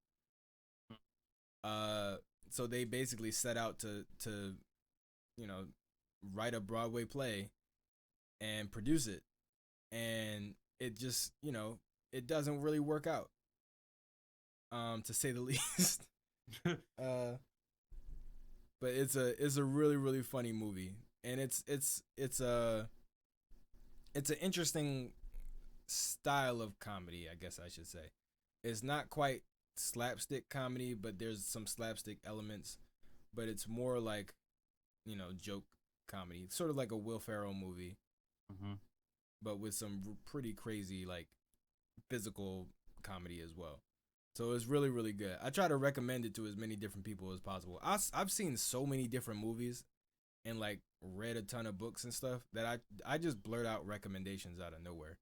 So they basically set out to write a Broadway play and produce it, and it just it doesn't really work out, to say the least. But it's a really funny movie, and it's an interesting style of comedy, I guess I should say. It's not quite slapstick comedy, but there's some slapstick elements, but it's more like joke comedy, sort of like a Will Ferrell movie. Mm-hmm. But with some pretty crazy like physical comedy as well. So it's really good. I try to recommend it to as many different people as possible. I've seen so many different movies and like read a ton of books and stuff that I just blurt out recommendations out of nowhere.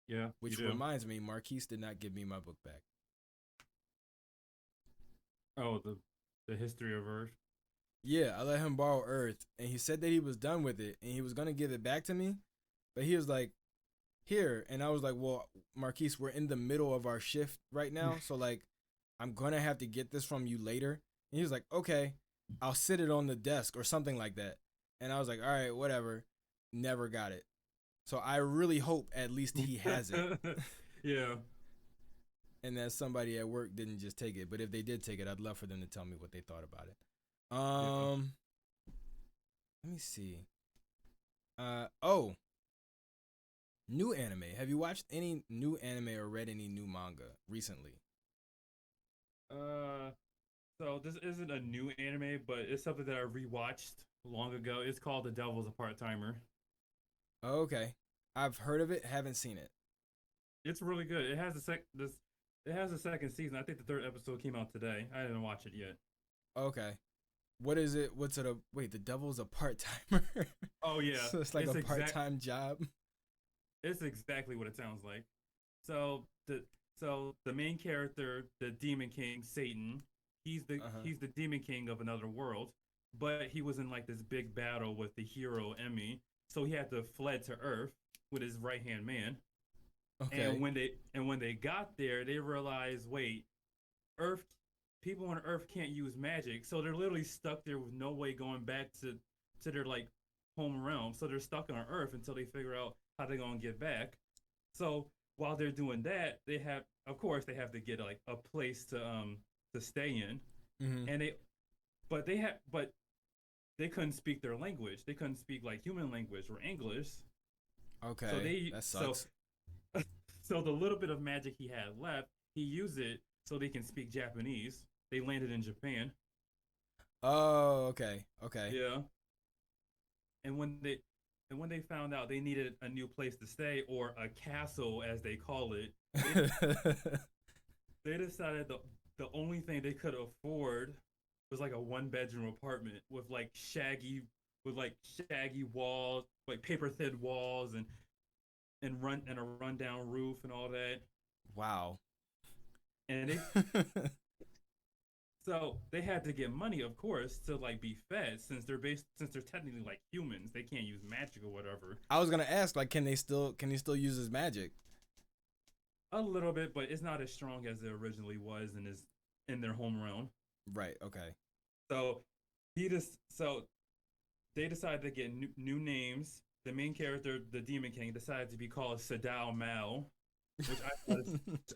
Yeah. Which reminds me, Marquise did not give me my book back. Oh, the History of Earth. Yeah, I let him borrow Earth, and he said that he was done with it, and he was gonna give it back to me, but he was like, "Here," and I was like, "Well, Marquise, we're in the middle of our shift right now, so like, I'm gonna have to get this from you later." And he was like, "Okay, I'll sit it on the desk or something like that," and I was like, "All right, whatever." Never got it, so I really hope at least he has it. Yeah. And that somebody at work didn't just take it, but if they did take it, I'd love for them to tell me what they thought about it. Let me see. New anime. Have you watched any new anime or read any new manga recently? So this isn't a new anime, but it's something that I rewatched long ago. It's called The Devil's a Part-Timer. Oh, okay. I've heard of it, haven't seen it. It's really good. It has a second season. I think the third episode came out today. I didn't watch it yet. Okay. What is it? What's it? Wait, the Devil's a part-timer? Oh yeah. So it's like a part-time job. It's exactly what it sounds like. So the main character, the Demon King, Satan, he's the Demon King of another world, but he was in like this big battle with the hero Emmy, so he had to fled to Earth with his right-hand man. Okay. And when they got there, they realized, wait, people on Earth can't use magic, so they're literally stuck there with no way going back to their like home realm. So they're stuck on Earth until they figure out how they're gonna get back. So while they're doing that, they have to get like a place to stay in, Mm-hmm. and but they couldn't speak their language. They couldn't speak like human language or English. So Okay, they that so sucks. so the little bit of magic he had left, he used it so they can speak Japanese. They landed in Japan. Oh, okay, okay. Yeah, and when they found out they needed a new place to stay or a castle as they call it, they decided the only thing they could afford was like a one bedroom apartment with like shaggy walls, like paper thin walls and a rundown roof and all that. Wow. And they had to get money, of course, to like be fed since they're technically like humans. They can't use magic or whatever. I was gonna ask, like, can he still use his magic? A little bit, but it's not as strong as it originally was in their home realm. Right. Okay. So so they decided to get new names. The main character, the Demon King, decided to be called Sadao Mao, which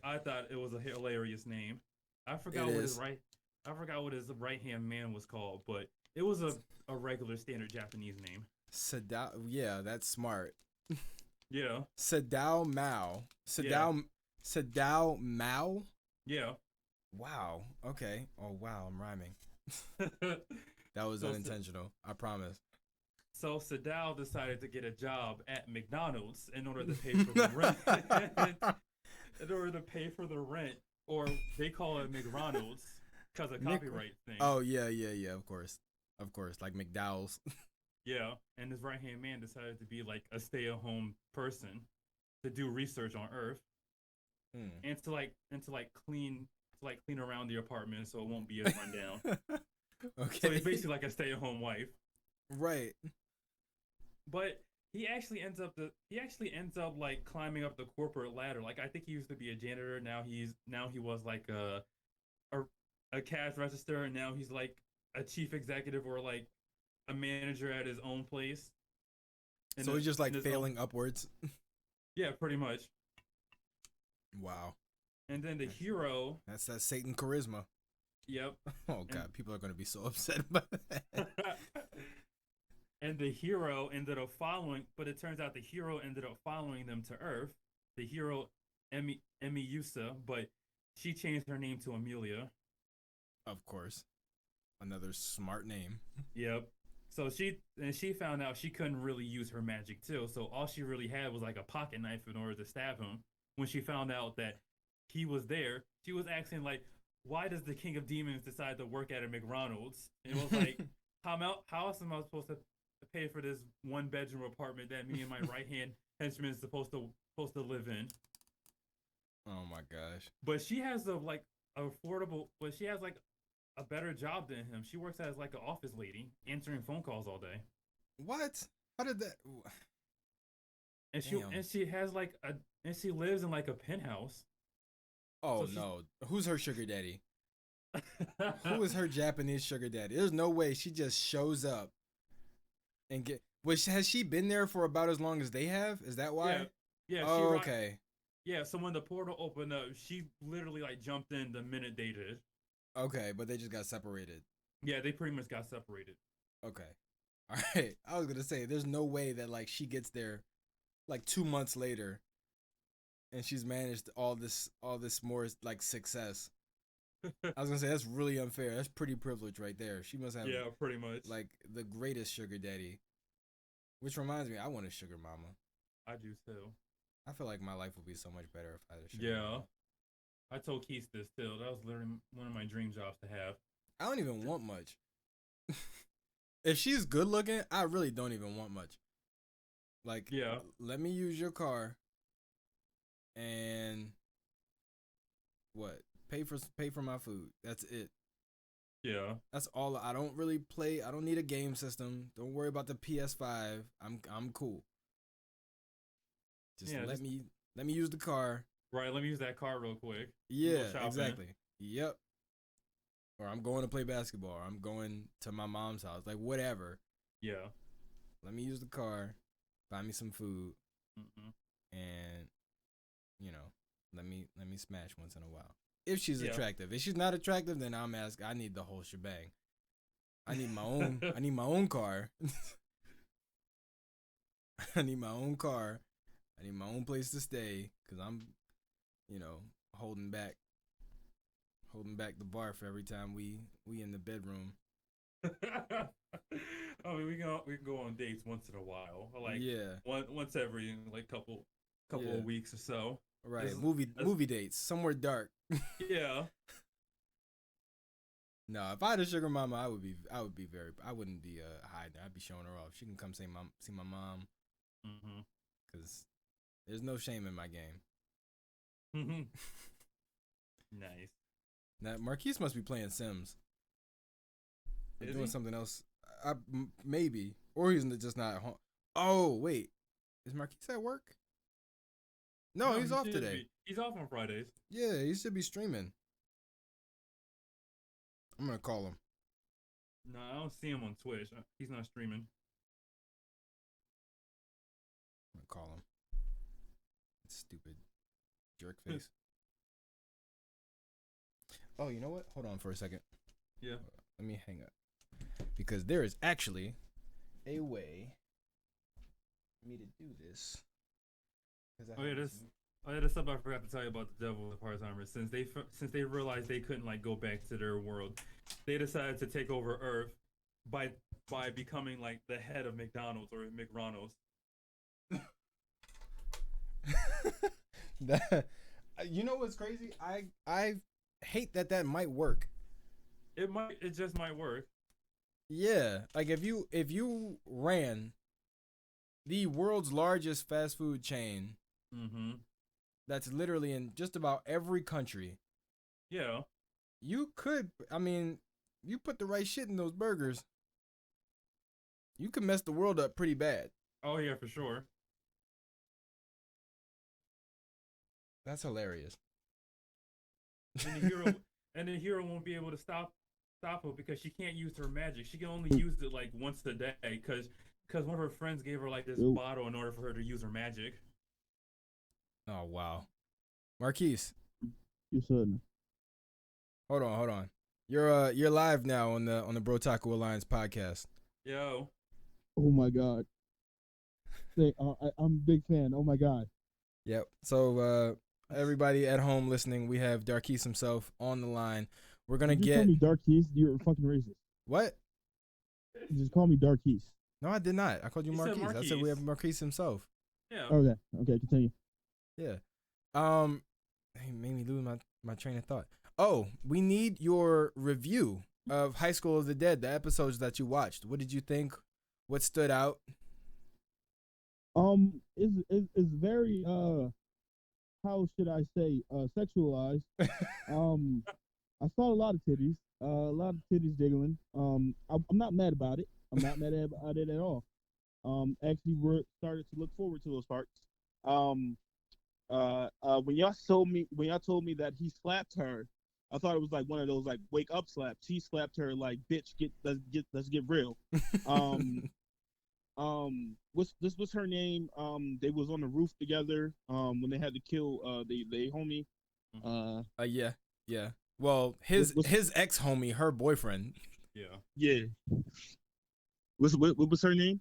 I thought it was a hilarious name. I It forgot what his is. right I forgot what his right hand man was called, but it was a regular standard Japanese name. Sadao. Yeah, that's smart. Yeah, Sadao Mao. yeah, Sadao Mao. yeah. Wow. Okay. Oh wow, I'm rhyming. That was so unintentional. I promise. so Sadao decided to get a job at McDonald's in order to pay for the rent. In order to pay for the rent, or they call it McDonald's because of Mick. copyright thing. Oh yeah, yeah, yeah. Of course. Like McDowell's. Yeah, and his right hand man decided to be like a stay at home person to do research on Earth Hmm. and to like clean around the apartment so it won't be as run down. So he's Okay. basically like a stay at home wife. Right. But he actually ends up like climbing up the corporate ladder. Like I think he used to be a janitor. Now he was like a a cash register, and now he's like a chief executive or like a manager at his own place. So he's just In like his own failing upwards. Yeah, pretty much. Wow. And then the hero, That's that Satan charisma. yep, Oh and god, people are gonna be so upset about that. and the hero ended up following, but it turns out the hero ended up following them to Earth. The hero, Emmy Yusa, but she changed her name to Amelia. Of course. Another smart name. Yep. So she found out she couldn't really use her magic too. So all she really had was like a pocket knife in order to stab him. When she found out that he was there, she was asking like, "Why does the King of Demons decide to work at a McDonald's?" And it was like, how else am I supposed to pay for this one bedroom apartment that me and my right hand henchman is supposed to live in? Oh my gosh. But she has a like affordable, but she has like a better job than him. She works as like an office lady, answering phone calls all day. What? How did that? Damn. And she has like a and she lives in like a penthouse. Oh So she's no. Who's her sugar daddy? Who is her Japanese sugar daddy? There's no way she just shows up and get. Which has she been there for about as long as they have? Is that yeah, why? yeah, Oh, okay. yeah. So when the portal opened up, she literally like jumped in the minute they did. Okay, but they just got separated. Yeah, they pretty much got separated. Okay. All right. I was gonna say, there's no way that like she gets there like 2 months later, and she's managed all this more like success. I was gonna say that's really unfair. That's pretty privilege right there. She must have Yeah, pretty much. like the greatest sugar daddy. Which reminds me, I want a sugar mama. I do too. I feel like my life would be so much better if I had a sugar Yeah, mama. I told Keith this too. That was literally one of my dream jobs to have. I don't even want much. If she's good looking, I really don't even want much. Like, Yeah, let me use your car and what? Pay for my food. That's it. yeah, That's all. I don't really play. I don't need a game system. Don't worry about the PS5. I'm cool. Just yeah. let me use the car. Right. Let me use that car real quick. Yeah, exactly. Yep. Or I'm going to play basketball. Or I'm going to my mom's house. Like whatever. Yeah. Let me use the car. Buy me some food. Mm-mm. And you know, let me smash once in a while. if she's attractive. If she's not attractive, then I'm asking. I need the whole shebang. I need my own. I need my own car. I need my own car. I need my own place to stay because I'm, holding back the barf every time we in the bedroom. I mean, we can go on dates once in a while, like once every like couple of weeks or so. Right, movie dates somewhere dark. Yeah. No, if I had a sugar mama, I wouldn't be hiding. I'd be showing her off. She can come see my mom. Because there's no shame in my game. Nice. Now Marquise must be playing Sims. Or doing something else. Maybe, or he's just not at home. Oh wait, is Marquise at work? No, he's off today. He's off on Fridays. Yeah, he should be streaming. I'm gonna call him. No, I don't see him on Twitch. He's not streaming. I'm gonna call him. Stupid jerk face. Oh, you know what? Hold on for a second. Yeah. Let me hang up. Because there is actually a way for me to do this. That's something I forgot to tell you about the devil with part-timers. Since they realized they couldn't like go back to their world, they decided to take over Earth by becoming like the head of McDonald's or McRonald's. You know what's crazy? I hate that might work. It just might work. Yeah, like if you ran the world's largest fast food chain, that's literally in just about every country. Yeah, you could. I mean, you put the right shit in those burgers, you could mess the world up pretty bad. Oh yeah, for sure. That's hilarious. And the hero won't be able to stop her because she can't use her magic. She can only use it like once a day because one of her friends gave her like this bottle in order for her to use her magic. Oh wow, Marquise. You said. Hold on. You're live now on the Brotaku Alliance podcast. Yo. Oh my god. I'm a big fan. Oh my god. Yep. So everybody at home listening, we have Darkese himself on the line. We're gonna get. Call me Darkese. You're fucking racist. What? You just call me Darkese. No, I did not. I called you Marquise. I said we have Marquise himself. Yeah. Okay. Continue. Yeah. He made me lose my train of thought. Oh, we need your review of High School of the Dead, the episodes that you watched. What did you think? What stood out? Is very how should I say sexualized. I saw a lot of titties, jiggling. I'm not mad about it. I'm not mad about it at all. Actually, we're started to look forward to those parts. When y'all told me that he slapped her, I thought it was like one of those like wake up slaps. He slapped her like, bitch, let's get real. What's her name? They was on the roof together. When they had to kill they homie. Yeah. Well, his ex homie, her boyfriend. Yeah. What was her name?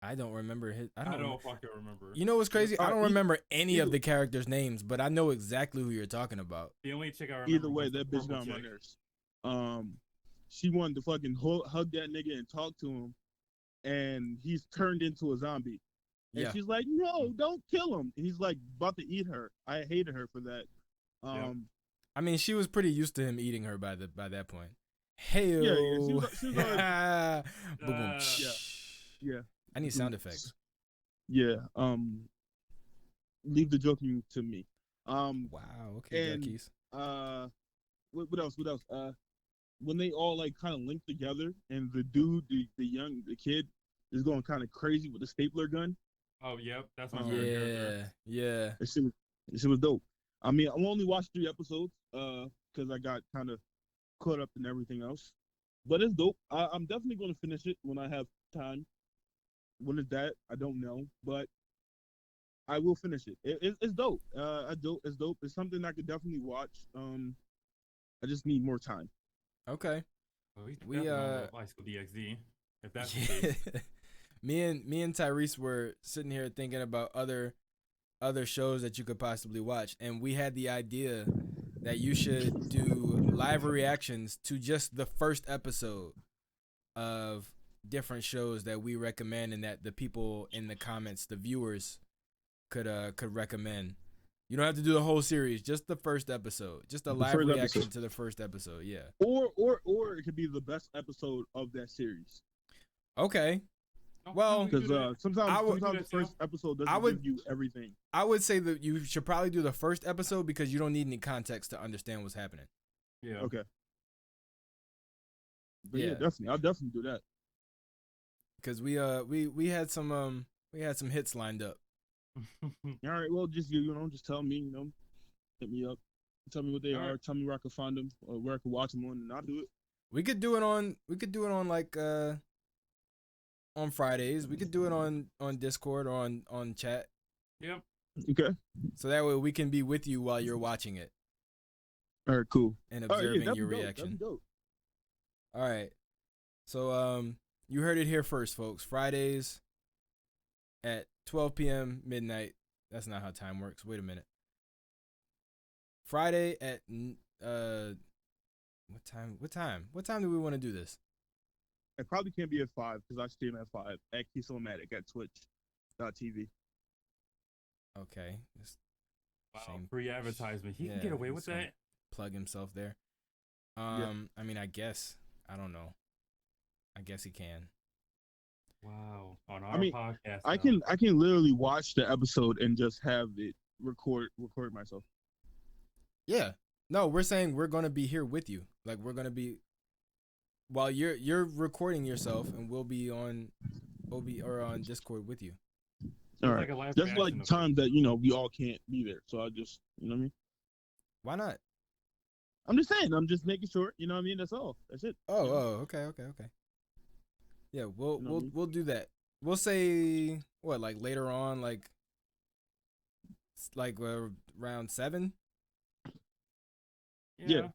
I don't remember his. I don't fucking remember. You know what's crazy? I don't remember any of the characters' names, but I know exactly who you're talking about. The only chick I remember. Either way, that bitch got on my nerves. She wanted to fucking hug that nigga and talk to him, and he's turned into a zombie. And she's like, "No, don't kill him." And he's like about to eat her. I hated her for that. I mean, she was pretty used to him eating her by that point. Hey, yeah. She was like, boom, yeah. I need sound effects. Yeah. Leave the joking to me. Wow. Okay, Darkese. What else? When they all like kind of link together, and the dude, the kid, is going kind of crazy with the stapler gun. Oh, yep, that's my favorite character. Yeah. This shit was dope. I mean, I only watched 3 episodes, because I got kind of caught up in everything else. But it's dope. I'm definitely going to finish it when I have time. When is that? I don't know, but I will finish it. It's dope. It's dope. It's something I could definitely watch. I just need more time. Okay. Well, we High School DxD. If that's the case. me and Tyrese were sitting here thinking about other shows that you could possibly watch, and we had the idea that you should do live reactions to just the first episode of different shows that we recommend and that the people in the comments, the viewers, could recommend. You don't have to do the whole series, just the first episode, just a live reaction to the first episode. Yeah. Or it could be the best episode of that series. Okay. Well, because sometimes the first episode doesn't give you everything. I would say that you should probably do the first episode because you don't need any context to understand what's happening. Yeah. Okay. But yeah, definitely. I'll definitely do that. Because we had some hits lined up. All right. Well, just just tell me. Hit me up. Tell me what they are. Tell me where I can find them or where I can watch them on, and I'll do it. We could do it on like on Fridays. We could do it on Discord or on chat. Yep. Okay. So that way we can be with you while you're watching it. All right, cool. And observing your reaction. Dope. All right. So you heard it here first, folks. Fridays at 12 p.m. midnight. That's not how time works. Wait a minute. Friday at what time? What time do we want to do this? It probably can't be at 5 because I stream at 5 at Keysommatic at Twitch.tv. Okay. Wow, free advertisement. He can get away with that. Plug himself there. I mean, I guess. I don't know. I guess he can. Wow. On our podcast. I can literally watch the episode and just have it record myself. Yeah. No, we're saying we're gonna be here with you. Like we're gonna be while you're recording yourself, and we'll be on Discord with you. All right. Just like times that we all can't be there. So I just what I mean. Why not? I'm just saying. I'm just making sure. You know what I mean? That's all. That's it. Okay. Yeah, we'll do that. We'll say what, like later on, like around 7. Yeah.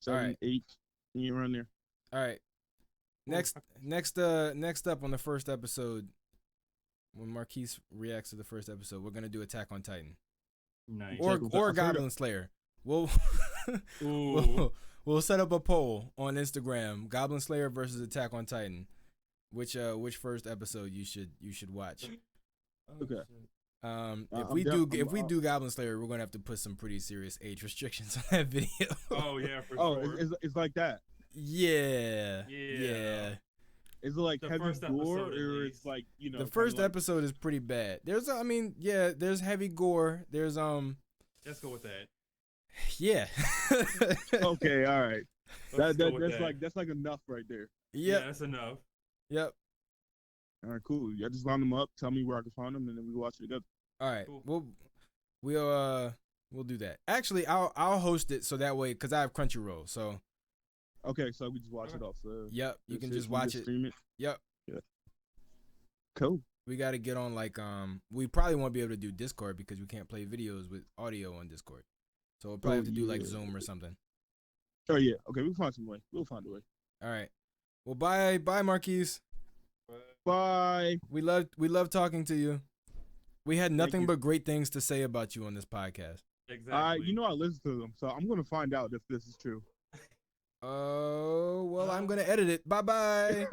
7, all right. 8, around there. All right. Next up on the first episode, when Marquise reacts to the first episode, we're gonna do Attack on Titan. Nice. Or Goblin Slayer. We'll set up a poll on Instagram: Goblin Slayer versus Attack on Titan. Which first episode you should watch? Okay. If we do Goblin Slayer, we're gonna have to put some pretty serious age restrictions on that video. Oh yeah, for sure. It's like that. Yeah. Is it like heavy gore, or it's like The first episode is pretty bad. There's heavy gore. There's Let's go with that. Yeah. Okay. All right. That's like enough right there. Yeah, that's enough. Yep. All right, cool. I just line them up. Tell me where I can find them, and then we watch it together. All right. Cool. We'll do that. Actually, I'll host it so that way because I have Crunchyroll. So. Okay, so we just watch it off. Yep, you can just watch it. Stream it. Yep. Yeah. Cool. We got to get on we probably won't be able to do Discord because we can't play videos with audio on Discord. So we'll probably have to do like Zoom or something. Oh yeah. Okay, we'll find some way. We'll find a way. All right. Well, bye, Marquise. Bye. We love talking to you. We had nothing but great things to say about you on this podcast. Exactly. I listen to them, so I'm gonna find out if this is true. Oh, well, I'm gonna edit it. Bye.